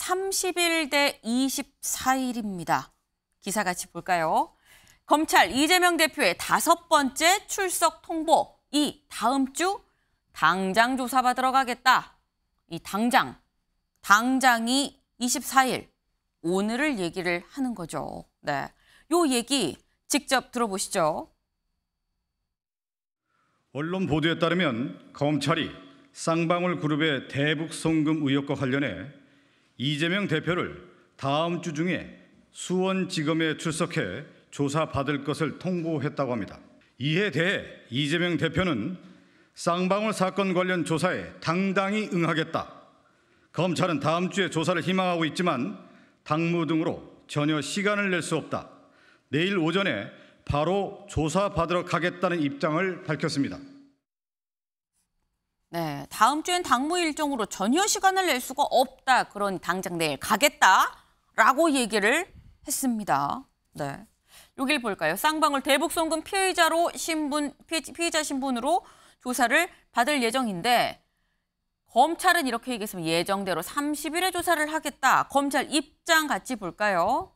30일 대 24일입니다. 기사 같이 볼까요? 검찰 이재명 대표의 5번째 출석 통보. 이 다음 주 당장 조사받으러 가겠다. 이 당장이 24일, 오늘을 얘기를 하는 거죠. 네, 요 얘기 직접 들어보시죠. 언론 보도에 따르면 검찰이 쌍방울 그룹의 대북 송금 의혹과 관련해 이재명 대표를 다음 주 중에 수원지검에 출석해 조사받을 것을 통보했다고 합니다. 이에 대해 이재명 대표는 쌍방울 사건 관련 조사에 당당히 응하겠다. 검찰은 다음 주에 조사를 희망하고 있지만 당무 등으로 전혀 시간을 낼 수 없다. 내일 오전에 바로 조사받으러 가겠다는 입장을 밝혔습니다. 네, 다음 주엔 당무 일정으로 전혀 시간을 낼 수가 없다. 그러니 당장 내일 가겠다라고 얘기를 했습니다. 네, 여길 볼까요? 쌍방울 대북 송금 피해자 신분으로 조사를 받을 예정인데 검찰은 이렇게 얘기했으면 예정대로 30일에 조사를 하겠다. 검찰 입장 같이 볼까요?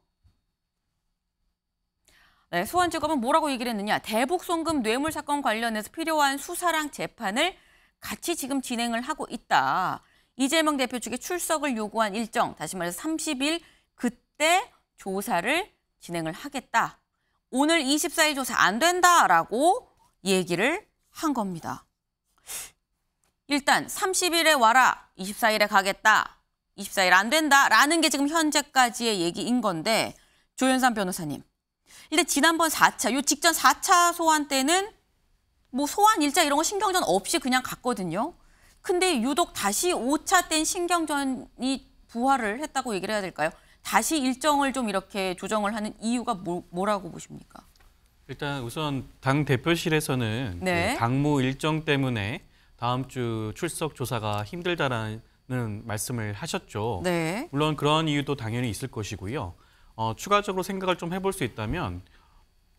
네, 수원지검은 뭐라고 얘기를 했느냐. 대북 송금 뇌물 사건 관련해서 필요한 수사랑 재판을 같이 지금 진행을 하고 있다. 이재명 대표 측에 출석을 요구한 일정, 다시 말해서 30일 그때 조사를 진행을 하겠다. 오늘 24일 조사 안 된다라고 얘기를 한 겁니다. 일단 30일에 와라, 24일에 가겠다, 24일 안 된다라는 게 지금 현재까지의 얘기인 건데 조현삼 변호사님. 일단 지난번 4차, 요 직전 4차 소환 때는 뭐 소환 일자 이런 거 신경전 없이 그냥 갔거든요. 근데 유독 다시 5차 땐 신경전이 부활을 했다고 얘기를 해야 될까요? 다시 일정을 좀 이렇게 조정을 하는 이유가 뭐라고 보십니까? 일단 우선 당 대표실에서는 네. 그 당무 일정 때문에 다음 주 출석 조사가 힘들다라는 말씀을 하셨죠. 네. 물론 그런 이유도 당연히 있을 것이고요. 추가적으로 생각을 좀 해볼 수 있다면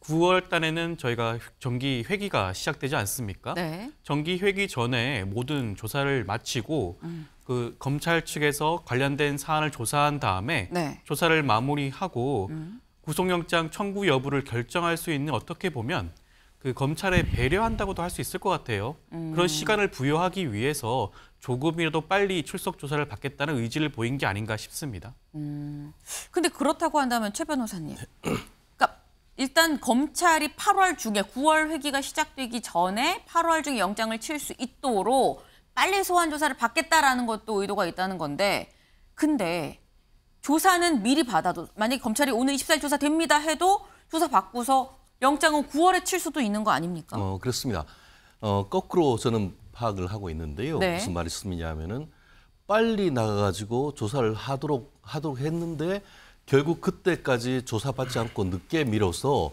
9월 달에는 저희가 정기 회기가 시작되지 않습니까? 네. 정기 회기 전에 모든 조사를 마치고 그 검찰 측에서 관련된 사안을 조사한 다음에 네. 조사를 마무리하고 구속영장 청구 여부를 결정할 수 있는 어떻게 보면 그 검찰에 배려한다고도 할 수 있을 것 같아요. 그런 시간을 부여하기 위해서 조금이라도 빨리 출석 조사를 받겠다는 의지를 보인 게 아닌가 싶습니다. 근데 그렇다고 한다면 최 변호사님. 그러니까 일단 검찰이 8월 중에 9월 회기가 시작되기 전에 8월 중에 영장을 칠 수 있도록 빨리 소환 조사를 받겠다라는 것도 의도가 있다는 건데 근데 조사는 미리 받아도 만약에 검찰이 오늘 24일 조사 됩니다 해도 조사 받고서 영장은 9월에 칠 수도 있는 거 아닙니까? 그렇습니다. 거꾸로 저는 파악을 하고 있는데요. 네. 무슨 말씀이냐면은 빨리 나가가지고 조사를 하도록 했는데 결국 그때까지 조사받지 않고 늦게 미뤄서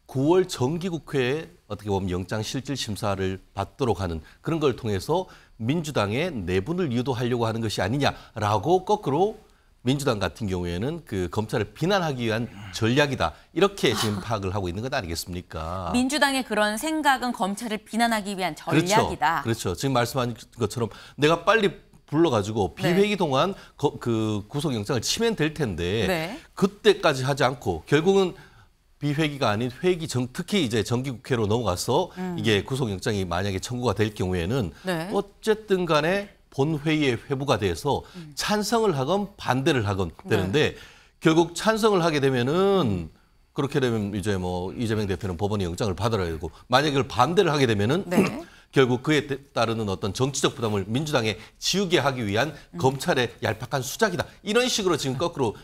9월 정기국회에 어떻게 보면 영장실질심사를 받도록 하는 그런 걸 통해서 민주당의 내분을 유도하려고 하는 것이 아니냐라고 거꾸로 민주당 같은 경우에는 그 검찰을 비난하기 위한 전략이다. 이렇게 지금 파악을 하고 있는 것 아니겠습니까? 민주당의 그런 생각은 검찰을 비난하기 위한 전략이다. 그렇죠. 지금 말씀하신 것처럼 내가 빨리 불러가지고 비회기 동안 그 구속영장을 치면 될 텐데 네. 그때까지 하지 않고 결국은 비회기가 아닌 회기 특히 이제 정기국회로 넘어가서 이게 구속영장이 만약에 청구가 될 경우에는 네. 어쨌든 간에 본회의에 회부가 돼서 찬성을 하건 반대를 하건 되는데 결국 찬성을 하게 되면은 그렇게 되면 이제 뭐 이재명 대표는 법원의 영장을 받아야 되고 만약에 그걸 반대를 하게 되면은 결국 그에 따르는 어떤 정치적 부담을 민주당에 지우게 하기 위한 검찰의 얄팍한 수작이다. 이런 식으로 지금 거꾸로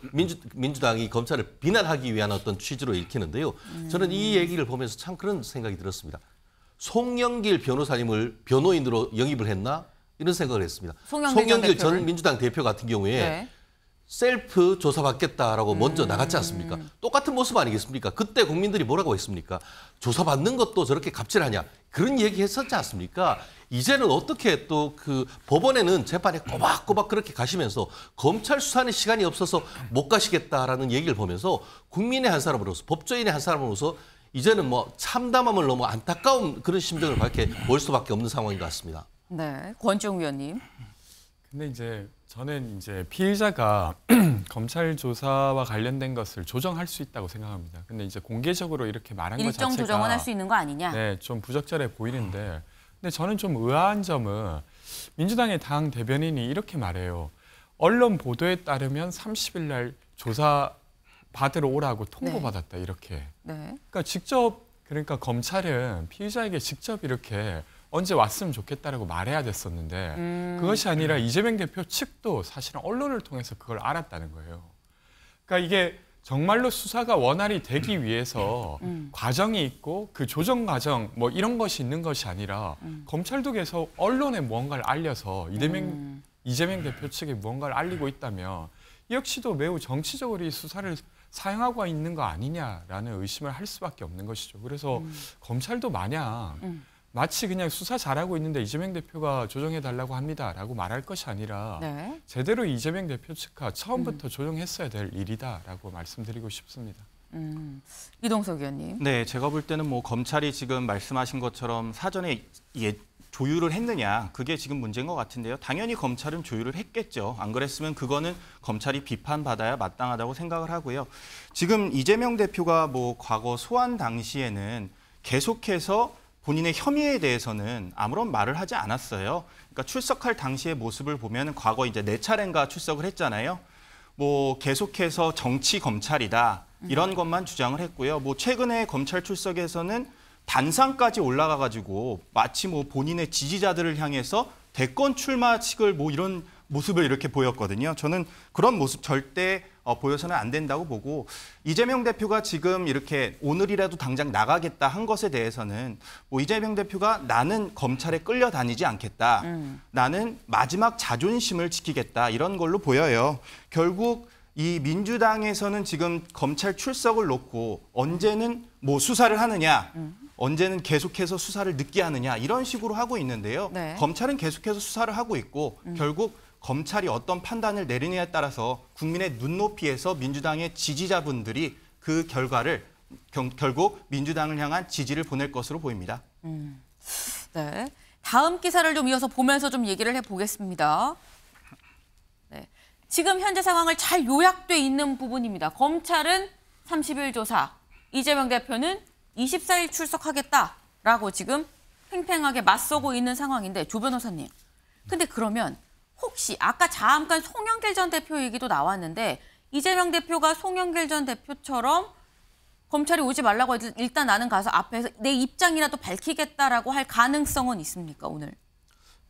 민주당이 검찰을 비난하기 위한 어떤 취지로 읽히는데요. 저는 이 얘기를 보면서 참 그런 생각이 들었습니다. 송영길 변호사님을 변호인으로 영입을 했나? 이런 생각을 했습니다. 송영길 전 민주당 대표 같은 경우에 셀프 조사받겠다라고 먼저 나갔지 않습니까? 똑같은 모습 아니겠습니까? 그때 국민들이 뭐라고 했습니까? 조사받는 것도 저렇게 갑질하냐? 그런 얘기 했었지 않습니까? 이제는 어떻게 또 그 법원에는 재판에 꼬박꼬박 그렇게 가시면서 검찰 수사는 시간이 없어서 못 가시겠다라는 얘기를 보면서 국민의 한 사람으로서 법조인의 한 사람으로서 이제는 뭐 참담함을 너무 안타까운 그런 심정을 밝게 볼 수밖에 없는 상황인 것 같습니다. 네, 권지웅 위원님. 근데 이제 저는 이제 피의자가 검찰 조사와 관련된 것을 조정할 수 있다고 생각합니다. 근데 이제 공개적으로 이렇게 말한 것 자체가 일정 조정은 할 수 있는 거 아니냐? 네, 좀 부적절해 보이는데, 근데 저는 좀 의아한 점은 민주당의 당 대변인이 이렇게 말해요. 언론 보도에 따르면 30일 날 조사 받으러 오라고 통보받았다 이렇게. 네. 그러니까 검찰은 피의자에게 직접 이렇게 언제 왔으면 좋겠다라고 말해야 됐었는데 그것이 아니라 이재명 대표 측도 사실은 언론을 통해서 그걸 알았다는 거예요. 그러니까 이게 정말로 수사가 원활히 되기 위해서 과정이 있고 그 조정 과정 뭐 이런 것이 있는 것이 아니라 검찰도 계속 언론에 무언가를 알려서 이재명 대표 측에 무언가를 알리고 있다면 이 역시도 매우 정치적으로 이 수사를 사용하고 있는 거 아니냐라는 의심을 할 수밖에 없는 것이죠. 그래서 검찰도 마냥 마치 그냥 수사 잘하고 있는데 이재명 대표가 조정해달라고 합니다라고 말할 것이 아니라 네. 제대로 이재명 대표 측과 처음부터 조정했어야 될 일이다라고 말씀드리고 싶습니다. 이동석 의원님. 네, 제가 볼 때는 뭐 검찰이 지금 말씀하신 것처럼 사전에 조율을 했느냐, 그게 지금 문제인 것 같은데요. 당연히 검찰은 조율을 했겠죠. 안 그랬으면 그거는 검찰이 비판받아야 마땅하다고 생각을 하고요. 지금 이재명 대표가 뭐 과거 소환 당시에는 계속해서 본인의 혐의에 대해서는 아무런 말을 하지 않았어요. 그러니까 출석할 당시의 모습을 보면 과거 이제 4차례인가 출석을 했잖아요. 뭐 계속해서 정치 검찰이다 이런 것만 주장을 했고요. 뭐 최근에 검찰 출석에서는 단상까지 올라가가지고 마치 뭐 본인의 지지자들을 향해서 대권 출마식을 뭐 이런 모습을 이렇게 보였거든요. 저는 그런 모습 절대 보여서는 안 된다고 보고 이재명 대표가 지금 이렇게 오늘이라도 당장 나가겠다 한 것에 대해서는 뭐 이재명 대표가 나는 검찰에 끌려다니지 않겠다. 나는 마지막 자존심을 지키겠다. 이런 걸로 보여요. 결국 이 민주당에서는 지금 검찰 출석을 놓고 언제는 뭐 수사를 하느냐. 언제는 계속해서 수사를 늦게 하느냐. 이런 식으로 하고 있는데요. 네. 검찰은 계속해서 수사를 하고 있고 결국 검찰이 어떤 판단을 내리느냐에 따라서 국민의 눈높이에서 민주당의 지지자분들이 그 결과를 결국 민주당을 향한 지지를 보낼 것으로 보입니다. 네. 다음 기사를 좀 이어서 보면서 좀 얘기를 해보겠습니다. 네. 지금 현재 상황을 잘 요약돼 있는 부분입니다. 검찰은 30일 조사, 이재명 대표는 24일 출석하겠다라고 지금 팽팽하게 맞서고 있는 상황인데 조 변호사님. 근데 그러면 혹시 아까 잠깐 송영길 전 대표 얘기도 나왔는데 이재명 대표가 송영길 전 대표처럼 검찰이 오지 말라고 해도 일단 나는 가서 앞에서 내 입장이라도 밝히겠다라고 할 가능성은 있습니까, 오늘?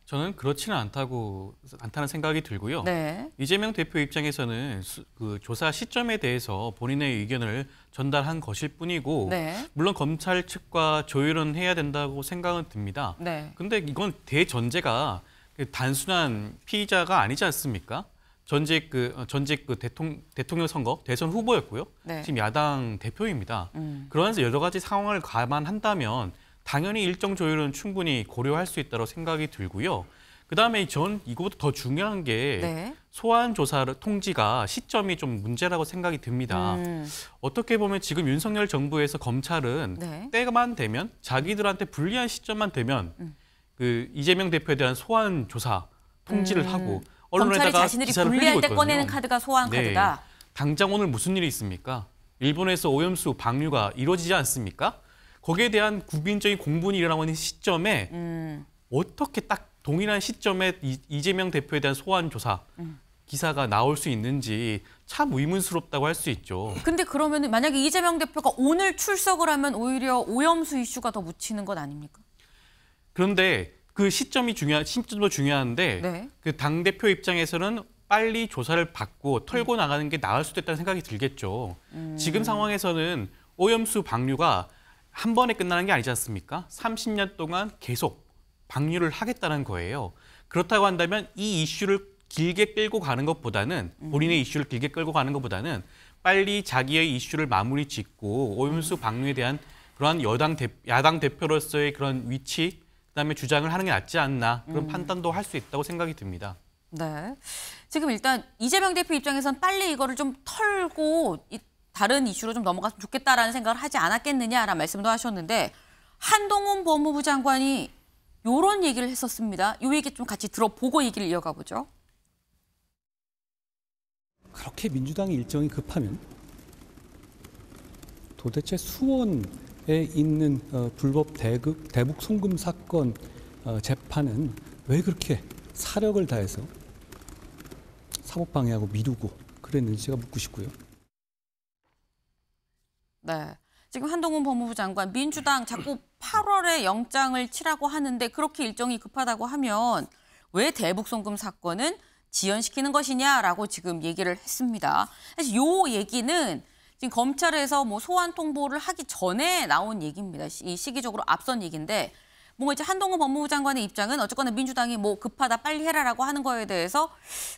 저는 그렇지는 않다는 생각이 들고요. 네. 이재명 대표 입장에서는 그 조사 시점에 대해서 본인의 의견을 전달한 것일 뿐이고 네. 물론 검찰 측과 조율은 해야 된다고 생각은 듭니다. 네. 근데 이건 대전제가 단순한 피의자가 아니지 않습니까? 전직 대통령 선거 대선 후보였고요. 네. 지금 야당 대표입니다. 그러면서 여러 가지 상황을 감안한다면 당연히 일정 조율은 충분히 고려할 수 있다고 생각이 들고요. 그다음에 전 이거보다 더 중요한 게 네. 소환 조사 통지가 시점이 좀 문제라고 생각이 듭니다. 어떻게 보면 지금 윤석열 정부에서 검찰은 네. 때만 되면 자기들한테 불리한 시점만 되면 그 이재명 대표에 대한 소환 조사 통지를 하고 검찰이 언론에다가 자신들이 기사를 불리할 흘리고 때 꺼내는 있거든요. 카드가 소환 네. 카드다. 당장 오늘 무슨 일이 있습니까? 일본에서 오염수 방류가 이루어지지 않습니까? 거기에 대한 국민적인 공분이 일어나고 있는 시점에 어떻게 딱 동일한 시점에 이재명 대표에 대한 소환 조사 기사가 나올 수 있는지 참 의문스럽다고 할 수 있죠. 근데 그러면 만약에 이재명 대표가 오늘 출석을 하면 오히려 오염수 이슈가 더 묻히는 것 아닙니까? 그런데 그 시점도 중요한데 네. 그 당대표 입장에서는 빨리 조사를 받고 털고 나가는 게 나을 수도 있다는 생각이 들겠죠. 지금 상황에서는 오염수 방류가 한 번에 끝나는 게 아니지 않습니까? 30년 동안 계속 방류를 하겠다는 거예요. 그렇다고 한다면 이 이슈를 길게 끌고 가는 것보다는 본인의 이슈를 길게 끌고 가는 것보다는 빨리 자기의 이슈를 마무리 짓고 오염수 방류에 대한 그러한 야당 대표로서의 그런 위치 그다음에 주장을 하는 게 낫지 않나 그런 판단도 할 수 있다고 생각이 듭니다. 네. 지금 일단 이재명 대표 입장에선 빨리 이거를 좀 털고 다른 이슈로 좀 넘어갔으면 좋겠다라는 생각을 하지 않았겠느냐라는 말씀도 하셨는데 한동훈 법무부 장관이 이런 얘기를 했었습니다. 이 얘기 좀 같이 들어보고 얘기를 이어가 보죠. 그렇게 민주당의 일정이 급하면 도대체 수원에 있는 불법 대북 송금 사건 재판은 왜 그렇게 사력을 다해서 사법 방해하고 미루고 그랬는지가 묻고 싶고요. 네. 지금 한동훈 법무부 장관, 민주당 자꾸 8월에 영장을 치라고 하는데 그렇게 일정이 급하다고 하면 왜 대북 송금 사건은 지연시키는 것이냐라고 지금 얘기를 했습니다. 사실 요 얘기는 지금 검찰에서 뭐 소환 통보를 하기 전에 나온 얘기입니다. 이 시기적으로 앞선 얘기인데 뭔가 이제 한동훈 법무부 장관의 입장은 어쨌거나 민주당이 뭐 급하다 빨리 해라라고 하는 거에 대해서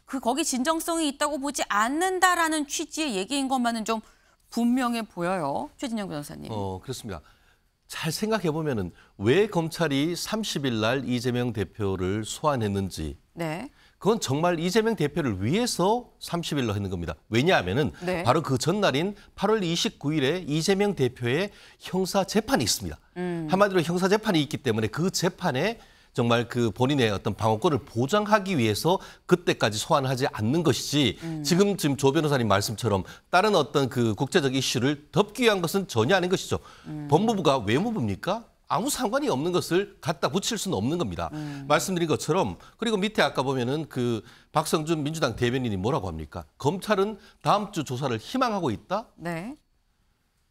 거기 진정성이 있다고 보지 않는다라는 취지의 얘기인 것만은 좀 분명해 보여요. 최진영 변호사님. 그렇습니다. 잘 생각해 보면은 왜 검찰이 30일 날 이재명 대표를 소환했는지 네. 그건 정말 이재명 대표를 위해서 30일로 했는 겁니다. 왜냐하면은 네. 바로 그 전날인 8월 29일에 이재명 대표의 형사 재판이 있습니다. 한마디로 형사 재판이 있기 때문에 그 재판에 정말 그 본인의 어떤 방어권을 보장하기 위해서 그때까지 소환을 하지 않는 것이지 지금 조 변호사님 말씀처럼 다른 어떤 그 국제적 이슈를 덮기 위한 것은 전혀 아닌 것이죠. 법무부가 외무부입니까? 아무 상관이 없는 것을 갖다 붙일 수는 없는 겁니다. 말씀드린 것처럼 그리고 밑에 아까 보면은 그 박성준 민주당 대변인이 뭐라고 합니까? 검찰은 다음 주 조사를 희망하고 있다? 네.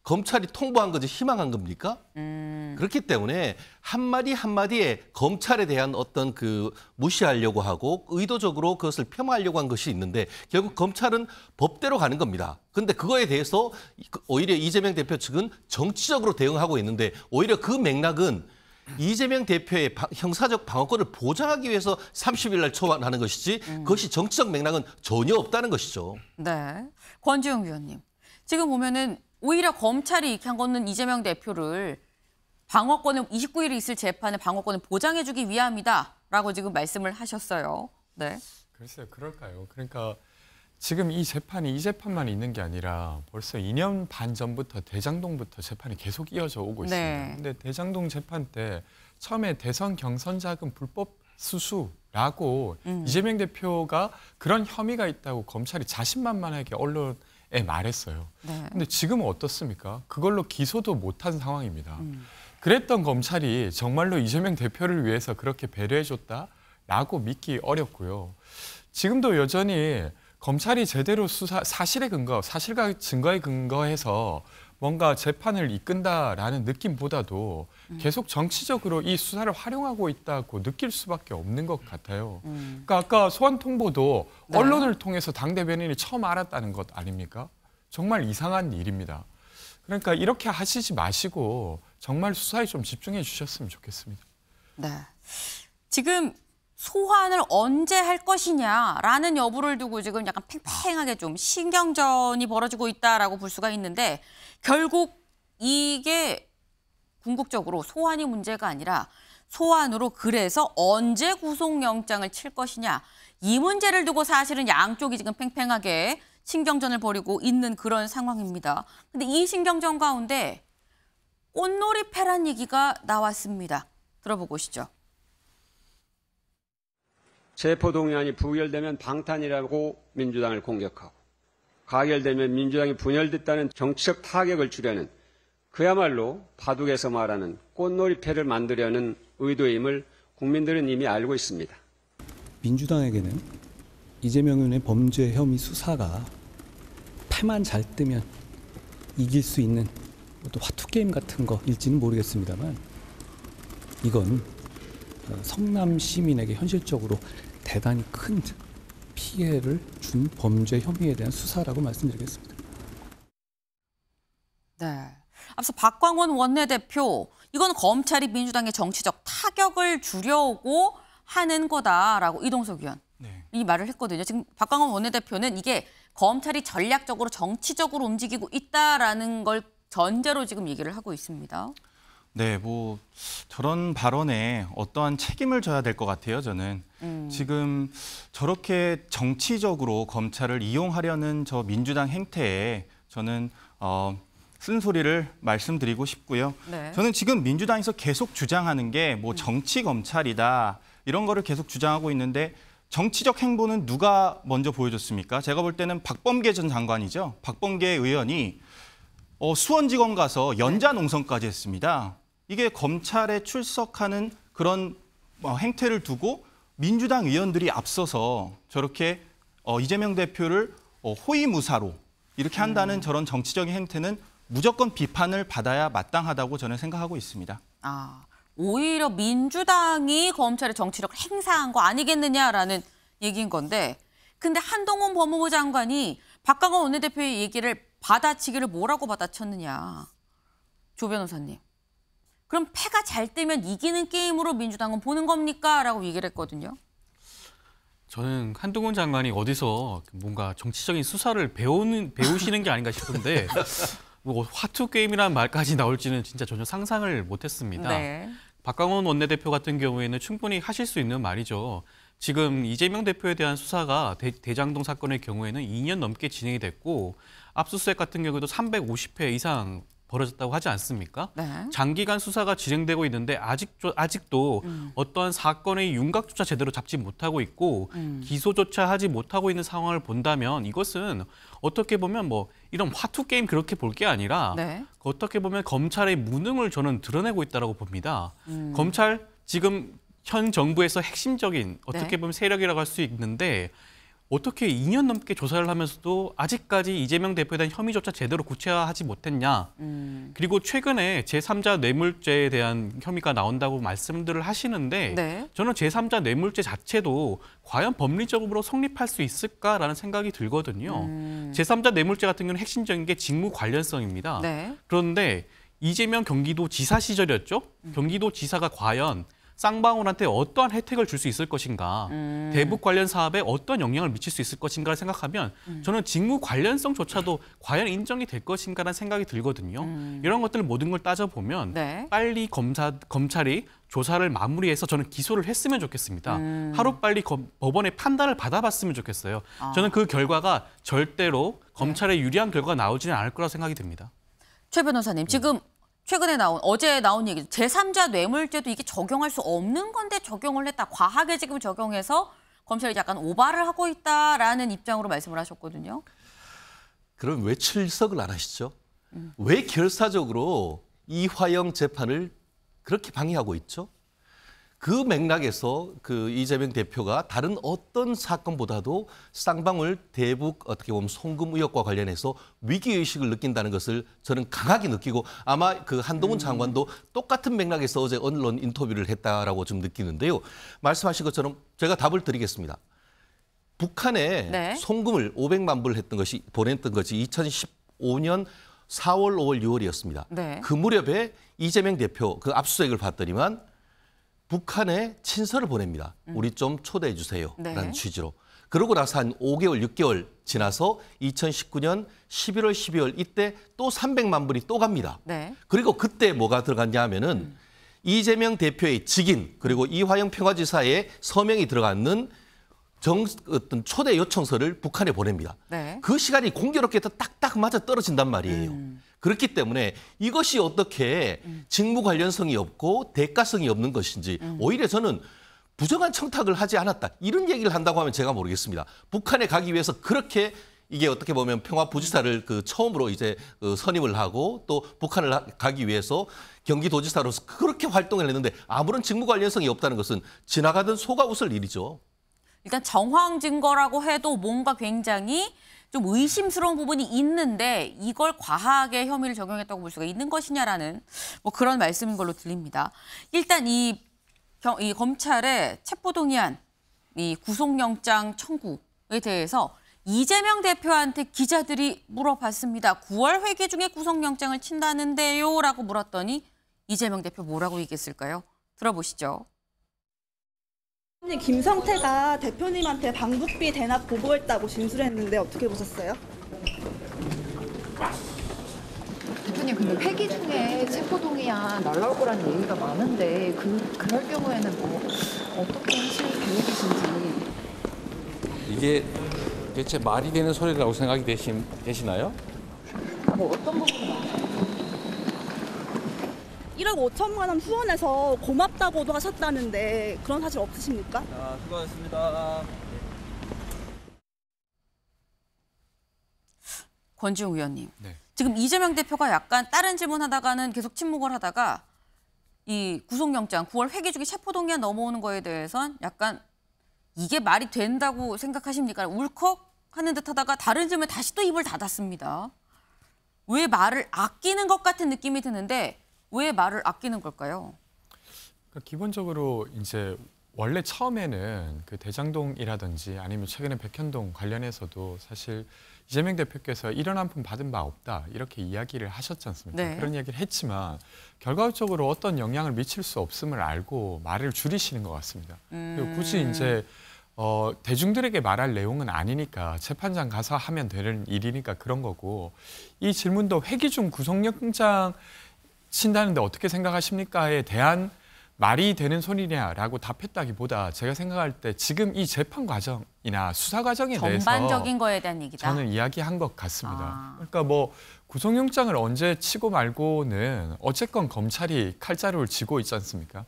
검찰이 통보한 거지 희망한 겁니까? 그렇기 때문에 한마디 한마디에 검찰에 대한 어떤 그 무시하려고 하고 의도적으로 그것을 폄하하려고 한 것이 있는데 결국 검찰은 법대로 가는 겁니다. 그런데 그거에 대해서 오히려 이재명 대표 측은 정치적으로 대응하고 있는데 오히려 그 맥락은 이재명 대표의 형사적 방어권을 보장하기 위해서 30일 날 초안하는 것이지 그것이 정치적 맥락은 전혀 없다는 것이죠. 네. 권지웅 위원님. 지금 보면은 오히려 검찰이 이렇게 한 거는 이재명 대표를 방어권을 29일에 있을 재판에 방어권을 보장해주기 위함이다라고 지금 말씀을 하셨어요. 네. 글쎄요, 그럴까요? 그러니까 지금 이 재판만 있는 게 아니라 벌써 2년 반 전부터 대장동부터 재판이 계속 이어져 오고 있습니다. 네. 근데 대장동 재판 때 처음에 대선 경선 자금 불법 수수라고 이재명 대표가 그런 혐의가 있다고 검찰이 자신만만하게 언론에 말했어요. 네. 근데 지금은 어떻습니까? 그걸로 기소도 못한 상황입니다. 그랬던 검찰이 정말로 이재명 대표를 위해서 그렇게 배려해줬다라고 믿기 어렵고요. 지금도 여전히 검찰이 제대로 사실과 증거에 근거해서 뭔가 재판을 이끈다라는 느낌보다도 계속 정치적으로 이 수사를 활용하고 있다고 느낄 수밖에 없는 것 같아요. 그러니까 아까 소환 통보도 네. 언론을 통해서 당 대변인이 처음 알았다는 것 아닙니까? 정말 이상한 일입니다. 그러니까 이렇게 하시지 마시고 정말 수사에 좀 집중해 주셨으면 좋겠습니다. 네. 지금 소환을 언제 할 것이냐라는 여부를 두고 지금 약간 팽팽하게 좀 신경전이 벌어지고 있다라고 볼 수가 있는데 결국 이게 궁극적으로 소환이 문제가 아니라 소환으로 그래서 언제 구속영장을 칠 것이냐 이 문제를 두고 사실은 양쪽이 지금 팽팽하게 신경전을 벌이고 있는 그런 상황입니다. 근데 이 신경전 가운데 꽃놀이패란 얘기가 나왔습니다. 들어보고 오시죠. 체포동의안이 부결되면 방탄이라고 민주당을 공격하고 가결되면 민주당이 분열됐다는 정치적 타격을 주려는 그야말로 바둑에서 말하는 꽃놀이패를 만들려는 의도임을 국민들은 이미 알고 있습니다. 민주당에게는 이재명 의원의 범죄 혐의 수사가 패만 잘 뜨면 이길 수 있는 또 화투게임 같은 거일지는 모르겠습니다만 이건 성남 시민에게 현실적으로 대단히 큰 피해를 준 범죄 혐의에 대한 수사라고 말씀드리겠습니다. 네. 앞서 박광원 원내대표, 이건 검찰이 민주당의 정치적 타격을 주려고 하는 거다라고 이동석 의원 이 말을 했거든요. 지금 박광원 원내대표는 이게 검찰이 전략적으로 정치적으로 움직이고 있다라는 걸 전제로 지금 얘기를 하고 있습니다. 네, 뭐 저런 발언에 어떠한 책임을 져야 될 것 같아요, 저는. 지금 저렇게 정치적으로 검찰을 이용하려는 저 민주당 행태에 저는 쓴소리를 말씀드리고 싶고요. 네. 저는 지금 민주당에서 계속 주장하는 게 뭐 정치 검찰이다 이런 거를 계속 주장하고 있는데 정치적 행보는 누가 먼저 보여줬습니까? 제가 볼 때는 박범계 전 장관이죠. 박범계 의원이 수원지검 가서 연자 농성까지 했습니다. 이게 검찰에 출석하는 그런 행태를 두고 민주당 의원들이 앞서서 저렇게 이재명 대표를 호위무사로 이렇게 한다는 저런 정치적인 행태는 무조건 비판을 받아야 마땅하다고 저는 생각하고 있습니다. 오히려 민주당이 검찰의 정치력을 행사한 거 아니겠느냐라는 얘기인 건데, 근데 한동훈 법무부 장관이 박강원 원내대표의 얘기를 받아치기를 뭐라고 받아쳤느냐. 조 변호사님. 그럼 패가 잘 뜨면 이기는 게임으로 민주당은 보는 겁니까? 라고 얘기를 했거든요. 저는 한동훈 장관이 어디서 뭔가 정치적인 수사를 배우시는 게 아닌가 싶은데 뭐 화투 게임이라는 말까지 나올지는 진짜 전혀 상상을 못했습니다. 네. 박강원 원내대표 같은 경우에는 충분히 하실 수 있는 말이죠. 지금 이재명 대표에 대한 수사가 대장동 사건의 경우에는 2년 넘게 진행이 됐고 압수수색 같은 경우에도 350회 이상 벌어졌다고 하지 않습니까? 네. 장기간 수사가 진행되고 있는데 아직도 어떠한 사건의 윤곽조차 제대로 잡지 못하고 있고 기소조차 하지 못하고 있는 상황을 본다면 이것은 어떻게 보면 뭐 이런 화투 게임 그렇게 볼 게 아니라 네. 어떻게 보면 검찰의 무능을 저는 드러내고 있다고 봅니다. 검찰 지금 현 정부에서 핵심적인 어떻게 보면 세력이라고 할 수 있는데 어떻게 2년 넘게 조사를 하면서도 아직까지 이재명 대표에 대한 혐의조차 제대로 구체화하지 못했냐. 그리고 최근에 제3자 뇌물죄에 대한 혐의가 나온다고 말씀들을 하시는데 네. 저는 제3자 뇌물죄 자체도 과연 법리적으로 성립할 수 있을까라는 생각이 들거든요. 제3자 뇌물죄 같은 경우는 핵심적인 게 직무 관련성입니다. 네. 그런데 이재명 경기도지사 시절이었죠. 경기도지사가 과연 쌍방울한테 어떠한 혜택을 줄 수 있을 것인가, 대북 관련 사업에 어떤 영향을 미칠 수 있을 것인가를 생각하면 저는 직무 관련성조차도 과연 인정이 될 것인가라는 생각이 들거든요. 이런 것들 모든 걸 따져보면 네. 빨리 검찰이 조사를 마무리해서 저는 기소를 했으면 좋겠습니다. 하루빨리 법원의 판단을 받아봤으면 좋겠어요. 저는 그 결과가 절대로 검찰에 유리한 결과가 나오지는 않을 거라고 생각이 듭니다. 최 변호사님, 지금 최근에 어제 나온 얘기, 제3자 뇌물죄도 이게 적용할 수 없는 건데 적용을 했다. 과하게 지금 적용해서 검찰이 약간 오바를 하고 있다라는 입장으로 말씀을 하셨거든요. 그럼 왜 출석을 안 하시죠? 왜 결사적으로 이화영 재판을 그렇게 방해하고 있죠? 그 맥락에서 그 이재명 대표가 다른 어떤 사건보다도 쌍방울 대북 어떻게 보면 송금 의혹과 관련해서 위기의식을 느낀다는 것을 저는 강하게 느끼고 아마 그 한동훈 장관도 똑같은 맥락에서 어제 언론 인터뷰를 했다라고 좀 느끼는데요. 말씀하신 것처럼 제가 답을 드리겠습니다. 북한에 네. 송금을 500만 불 보냈던 것이 2015년 4월, 5월, 6월이었습니다. 네. 그 무렵에 이재명 대표 그 압수수색을 봤더니만 북한에 친서를 보냅니다. 우리 좀 초대해 주세요. 네. 라는 취지로. 그러고 나서 한 5개월, 6개월 지나서 2019년 11월, 12월 이때 또 300만 불이 또 갑니다. 네. 그리고 그때 뭐가 들어갔냐 하면은 이재명 대표의 직인 그리고 이화영 평화지사의 서명이 들어가는 어떤 초대 요청서를 북한에 보냅니다. 네. 그 시간이 공교롭게 딱딱 맞아 떨어진단 말이에요. 그렇기 때문에 이것이 어떻게 직무 관련성이 없고 대가성이 없는 것인지 오히려 저는 부정한 청탁을 하지 않았다. 이런 얘기를 한다고 하면 제가 모르겠습니다. 북한에 가기 위해서 그렇게 이게 어떻게 보면 평화부지사를 그 처음으로 이제 선임을 하고 또 북한을 가기 위해서 경기도지사로서 그렇게 활동을 했는데 아무런 직무 관련성이 없다는 것은 지나가던 소가 웃을 일이죠. 일단 정황 증거라고 해도 뭔가 굉장히 좀 의심스러운 부분이 있는데 이걸 과하게 혐의를 적용했다고 볼 수가 있는 것이냐라는 뭐 그런 말씀인 걸로 들립니다. 일단 이 검찰의 체포동의안, 이 구속영장 청구에 대해서 이재명 대표한테 기자들이 물어봤습니다. 9월 회기 중에 구속영장을 친다는데요? 라고 물었더니 이재명 대표 뭐라고 얘기했을까요? 들어보시죠. 김성태가 대표님한테 방북비 대납 보고했다고 진술했는데 어떻게 보셨어요? 대표님 근데 회기 중에 체포동의안 날라올 거라는 얘기가 많은데 그럴 경우에는 뭐 어떻게 하실 계획이신지. 이게 대체 말이 되는 소리라고 생각이 되시나요? 뭐 어떤 부분이 많아요? 1억 5천만 원 후원해서 고맙다고도 하셨다는데 그런 사실 없으십니까? 자, 수고하셨습니다. 권지웅 의원님. 네. 지금 이재명 대표가 약간 다른 질문하다가는 계속 침묵을 하다가 이 구속영장 9월 회기 중에 체포동의안 넘어오는 거에 대해선 약간 이게 말이 된다고 생각하십니까? 울컥하는 듯하다가 다른 질문에 다시 또 입을 닫았습니다. 왜 말을 아끼는 것 같은 느낌이 드는데 왜 말을 아끼는 걸까요? 그러니까 기본적으로 이제 원래 처음에는 그 대장동이라든지 아니면 최근에 백현동 관련해서도 사실 이재명 대표께서 이런 한 푼 받은 바 없다 이렇게 이야기를 하셨지 않습니까? 네. 그런 이야기를 했지만 결과적으로 어떤 영향을 미칠 수 없음을 알고 말을 줄이시는 것 같습니다. 그리고 굳이 이제 대중들에게 말할 내용은 아니니까 재판장 가서 하면 되는 일이니까 그런 거고 이 질문도 회기 중 구속영장 친다는데 어떻게 생각하십니까?에 대한 말이 되는 소리냐라고 답했다기보다 제가 생각할 때 지금 이 재판 과정이나 수사 과정에 대해서 전반적인 거에 대한 얘기다. 저는 이야기한 것 같습니다. 그러니까 뭐 구속영장을 언제 치고 말고는 어쨌건 검찰이 칼자루를 쥐고 있지 않습니까?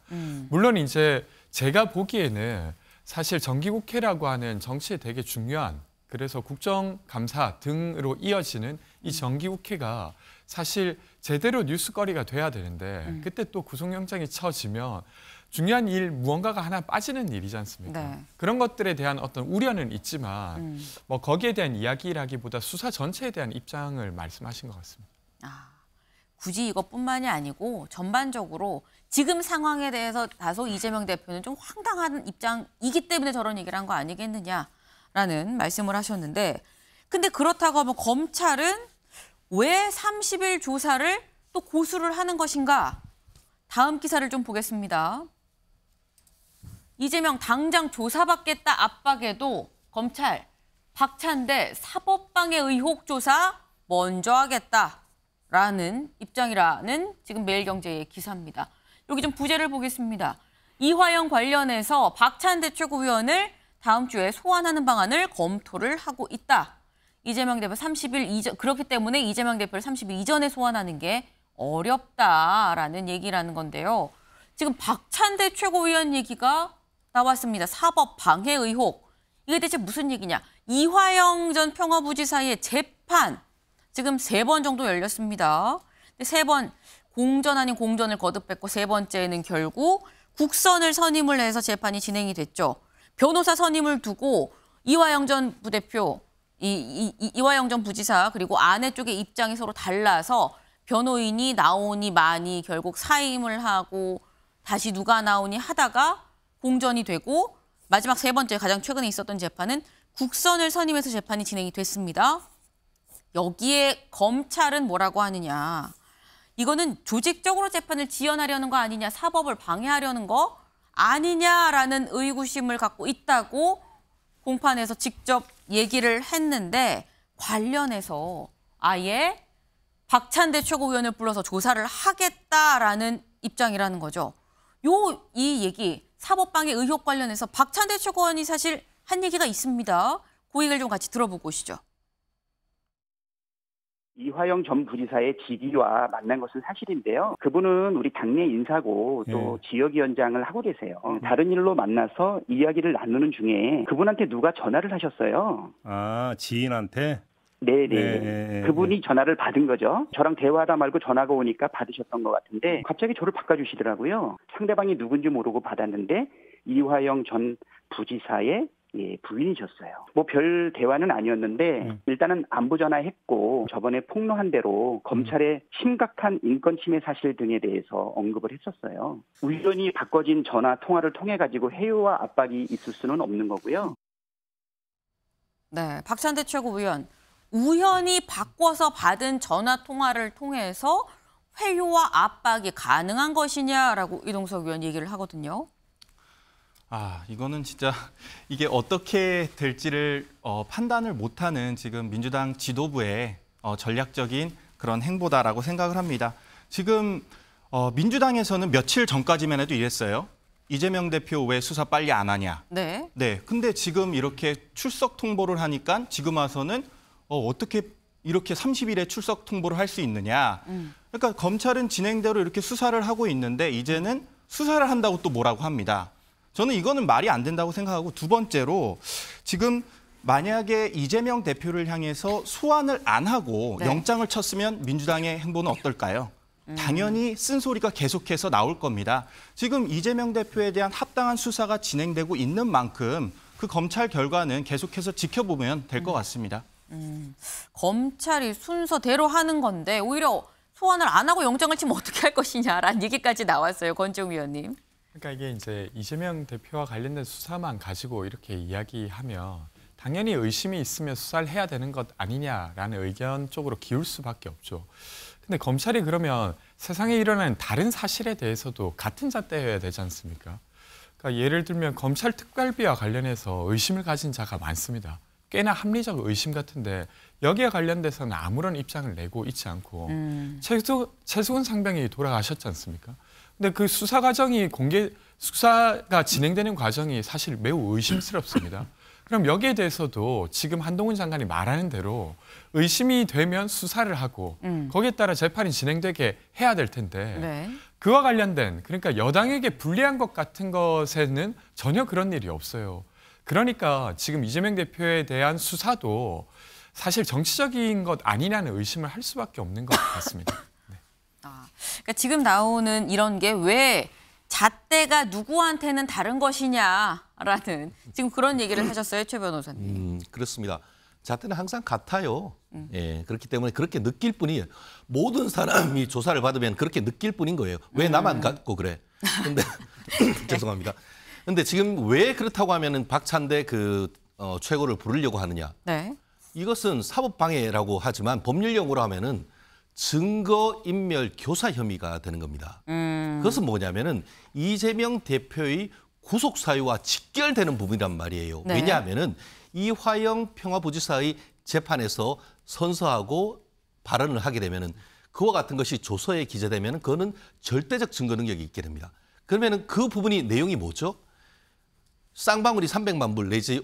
물론 이제 제가 보기에는 사실 정기국회라고 하는 정치에 되게 중요한 그래서 국정감사 등으로 이어지는 이 정기국회가 사실 제대로 뉴스거리가 돼야 되는데 그때 또 구속영장이 쳐지면 중요한 일 무언가가 하나 빠지는 일이지 않습니까? 네. 그런 것들에 대한 어떤 우려는 있지만 뭐 거기에 대한 이야기라기보다 수사 전체에 대한 입장을 말씀하신 것 같습니다. 굳이 이것뿐만이 아니고 전반적으로 지금 상황에 대해서 다소 이재명 대표는 좀 황당한 입장이기 때문에 저런 얘기를 한 거 아니겠느냐라는 말씀을 하셨는데 근데 그렇다고 하면 검찰은 왜 30일 조사를 또 고수를 하는 것인가? 다음 기사를 좀 보겠습니다. 이재명 당장 조사받겠다 압박에도 검찰 박찬대 사법방해 의혹 조사 먼저 하겠다라는 입장이라는 지금 매일경제의 기사입니다. 여기 좀 부제를 보겠습니다. 이화영 관련해서 박찬대 최고위원을 다음 주에 소환하는 방안을 검토를 하고 있다. 이재명 대표 30일 이전 그렇기 때문에 이재명 대표를 30일 이전에 소환하는 게 어렵다라는 얘기라는 건데요. 지금 박찬대 최고위원 얘기가 나왔습니다. 사법 방해 의혹. 이게 대체 무슨 얘기냐? 이화영 전 평화부지사의 재판 지금 3번 정도 열렸습니다. 3번 공전 아닌 공전을 거듭했고 3번째는 결국 국선을 선임을 해서 재판이 진행이 됐죠. 변호사 선임을 두고 이화영 전 부대표 이화영 전 부지사 그리고 아내 쪽의 입장이 서로 달라서 변호인이 나오니 마니 결국 사임을 하고 다시 누가 나오니 하다가 공전이 되고 마지막 3번째 가장 최근에 있었던 재판은 국선을 선임해서 재판이 진행이 됐습니다. 여기에 검찰은 뭐라고 하느냐. 이거는 조직적으로 재판을 지연하려는 거 아니냐, 사법을 방해하려는 거 아니냐라는 의구심을 갖고 있다고 공판에서 직접 얘기를 했는데 관련해서 아예 박찬대 최고위원을 불러서 조사를 하겠다라는 입장이라는 거죠. 이 얘기 사법방해 의혹 관련해서 박찬대 최고위원이 사실 한 얘기가 있습니다. 그 얘기를 좀 같이 들어보고 오시죠. 이화영 전 부지사의 직위와 만난 것은 사실인데요. 그분은 우리 당내 인사고 또 지역위원장을 하고 계세요. 다른 일로 만나서 이야기를 나누는 중에 그분한테 누가 전화를 하셨어요. 아, 지인한테? 네네. 그분이 전화를 받은 거죠. 저랑 대화하다 말고 전화가 오니까 받으셨던 것 같은데 갑자기 저를 바꿔주시더라고요. 상대방이 누군지 모르고 받았는데 이화영 전 부지사의 부인이셨어요. 뭐 별 대화는 아니었는데 일단은 안부 전화했고 저번에 폭로한 대로 검찰의 심각한 인권 침해 사실 등에 대해서 언급을 했었어요. 우연히 바꿔진 전화 통화를 통해 가지고 해요와 압박이 있을 수는 없는 거고요. 네, 박찬대 최고위원. 우연히 바꿔서 받은 전화 통화를 통해서 회유와 압박이 가능한 것이냐라고 이동석 의원 얘기를 하거든요. 이거는 진짜 이게 어떻게 될지를 판단을 못하는 지금 민주당 지도부의 전략적인 그런 행보다라고 생각을 합니다. 지금 민주당에서는 며칠 전까지만 해도 이랬어요. 이재명 대표 왜 수사 빨리 안 하냐. 네. 근데 지금 이렇게 출석 통보를 하니까 지금 와서는 어떻게 이렇게 30일에 출석 통보를 할 수 있느냐. 그러니까 검찰은 진행대로 이렇게 수사를 하고 있는데 이제는 수사를 한다고 또 뭐라고 합니다. 저는 이거는 말이 안 된다고 생각하고 두 번째로 지금 만약에 이재명 대표를 향해서 소환을 안 하고 네. 영장을 쳤으면 민주당의 행보는 어떨까요? 당연히 쓴소리가 계속해서 나올 겁니다. 지금 이재명 대표에 대한 합당한 수사가 진행되고 있는 만큼 그 검찰 결과는 계속해서 지켜보면 될 것 같습니다. 검찰이 순서대로 하는 건데 오히려 소환을 안 하고 영장을 치면 어떻게 할 것이냐라는 얘기까지 나왔어요. 권지웅 위원님. 그러니까 이게 이제 이재명 대표와 관련된 수사만 가지고 이렇게 이야기하면 당연히 의심이 있으면 수사를 해야 되는 것 아니냐라는 의견 쪽으로 기울 수밖에 없죠. 근데 검찰이 그러면 세상에 일어나는 다른 사실에 대해서도 같은 잣대여야 되지 않습니까? 그러니까 예를 들면 검찰 특활비와 관련해서 의심을 가진 자가 많습니다. 꽤나 합리적 의심 같은데 여기에 관련돼서는 아무런 입장을 내고 있지 않고 최수근 상병이 돌아가셨지 않습니까? 근데 그 수사 과정이 수사가 진행되는 과정이 사실 매우 의심스럽습니다. 그럼 여기에 대해서도 지금 한동훈 장관이 말하는 대로 의심이 되면 수사를 하고 거기에 따라 재판이 진행되게 해야 될 텐데 네. 그와 관련된 그러니까 여당에게 불리한 것 같은 것에는 전혀 그런 일이 없어요. 그러니까 지금 이재명 대표에 대한 수사도 사실 정치적인 것 아니냐는 의심을 할 수밖에 없는 것 같습니다. 네. 그러니까 지금 나오는 이런 게 왜 잣대가 누구한테는 다른 것이냐라는 지금 그런 얘기를 하셨어요, 최 변호사님. 그렇습니다. 잣대는 항상 같아요. 예, 그렇기 때문에 그렇게 느낄 뿐이에요. 모든 사람이 조사를 받으면 그렇게 느낄 뿐인 거예요. 왜 나만 갖고 그래? 근데 죄송합니다. 근데 지금 왜 그렇다고 하면은 박찬대 최고를 부르려고 하느냐? 네. 이것은 사법방해라고 하지만 법률용어로 하면은 증거인멸 교사 혐의가 되는 겁니다. 그것은 뭐냐면은 이재명 대표의 구속 사유와 직결되는 부분이란 말이에요. 네. 왜냐하면은 이화영 평화부지사의 재판에서 선서하고 발언을 하게 되면은 그와 같은 것이 조서에 기재되면은 그거는 절대적 증거 능력이 있게 됩니다. 그러면은 그 부분이 내용이 뭐죠? 쌍방울이 300만 불 내지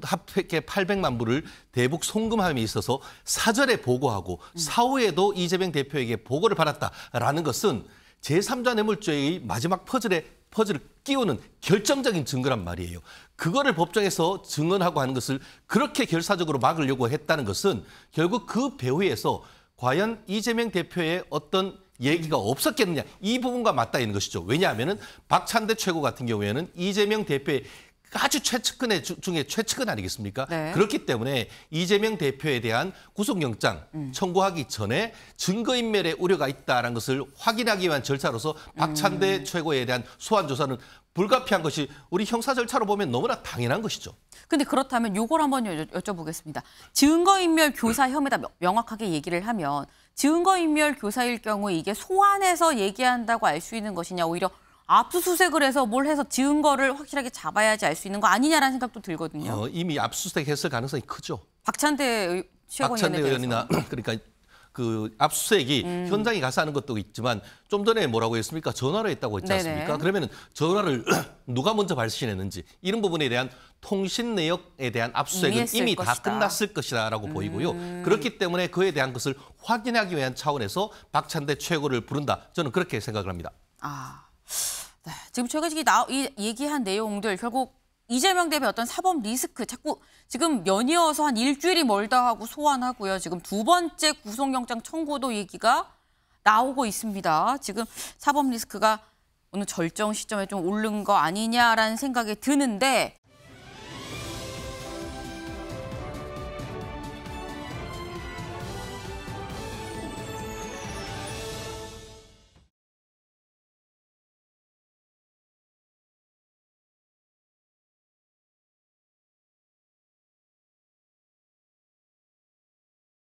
합계 800만 불을 대북 송금함에 있어서 사전에 보고하고 사후에도 이재명 대표에게 보고를 받았다라는 것은 제3자 뇌물죄의 마지막 퍼즐을 끼우는 결정적인 증거란 말이에요. 그거를 법정에서 증언하고 하는 것을 그렇게 결사적으로 막으려고 했다는 것은 결국 그 배후에서 과연 이재명 대표의 어떤 얘기가 없었겠느냐 이 부분과 맞닿아 있는 것이죠. 왜냐하면은 박찬대 최고 같은 경우에는 이재명 대표의 아주 최측근 중에 최측근 아니겠습니까? 네. 그렇기 때문에 이재명 대표에 대한 구속영장 청구하기 전에 증거인멸의 우려가 있다는 것을 확인하기 위한 절차로서 박찬대 최고에 대한 소환 조사는 불가피한 것이 우리 형사 절차로 보면 너무나 당연한 것이죠. 근데 그렇다면 요걸 한번 여쭤보겠습니다. 증거인멸 교사 혐의다 명확하게 얘기를 하면 증거인멸 교사일 경우 이게 소환해서 얘기한다고 알 수 있는 것이냐 오히려 압수수색을 해서 뭘 해서 증거를 확실하게 잡아야지 알 수 있는 거 아니냐라는 생각도 들거든요. 이미 압수수색했을 가능성이 크죠. 박찬대 의원이나 그러니까 그 압수수색이 현장에 가서 하는 것도 있지만 좀 전에 뭐라고 했습니까? 전화로 했다고 했지 않습니까? 네네. 그러면 전화를 누가 먼저 발신했는지 이런 부분에 대한 통신 내역에 대한 압수수색은 이미 다 끝났을 것이다라고 보이고요. 그렇기 때문에 그에 대한 것을 확인하기 위한 차원에서 박찬대 최고를 부른다. 저는 그렇게 생각을 합니다. 네, 지금 저희가 얘기한 내용들 결국 이재명 대표의 어떤 사법 리스크 자꾸 지금 연이어서 한 일주일이 멀다 하고 소환하고요. 지금 두 번째 구속영장 청구도 얘기가 나오고 있습니다. 지금 사법 리스크가 어느 절정 시점에 좀 오른 거 아니냐라는 생각이 드는데